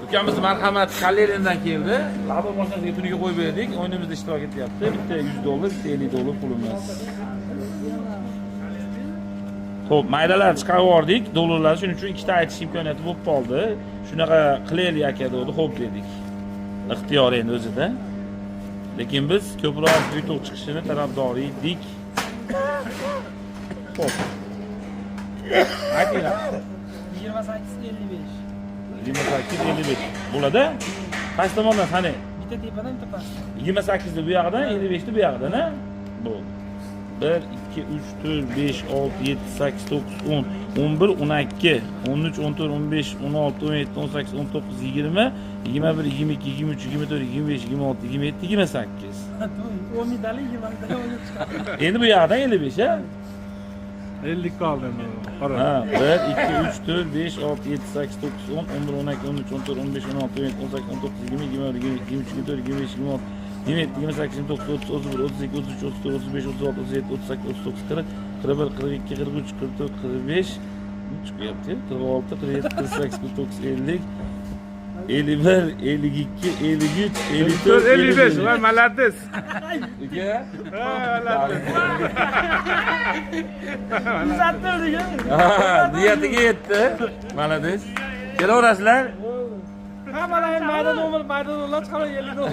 Ukamiz marhamat Kalerindan keldi. Labor mashinasiga pulga qo'yib berdik. O'yinimizda ishtirok etyapti. Bitta $100, bitta $50 pulimiz. Xo'p, maydalar chiqarib yubordik, dollarlar. Shuning uchun ikkita aytish imkoniyati bo'lib qoldi. Shunaqa qilaylik aka dedi, xo'p dedik. Ixtiyor endi o'zida. Lekin biz ko'proq yutuq chiqishini tarafdori edik. Xo'p. Aytinglar. 28-55 bo'ladi. Qaysi tomondan qani? Bitta tepadan bitta pastdan. 28 ni bu yoqdan, 55 ni bu yoqdan, ha? Bo'ldi. 1 2 3 4 5 6 7 8 9 10 11 12 13 14 15 16 17 18 19 20 21 22 23 24 25 26 27 28. 10 medali 20 medali o'ynab chiqadi. Endi bu yoqdan 55, ha? 50 qoldi endi. Qara. Ha, 1 2 3 4 5 6 7 8 9 10 11 12 13 14 15 16 17 18 19 20 21 22 23 24 25 26 27, 28, 29, 30, 31, 32, 33, 34, 35, 36, 37, 38, 39, 40, 41, 42, 43, 44, 45, chiqyapti, 46, 47, 48, 49, 50, 51, 52, 53, 54, 55. Voy, malades. Uka? Uzattirdik. Niyatiga yetdi. Malades. Kelaverasizlar. Hammalar maydon chiqarib $50.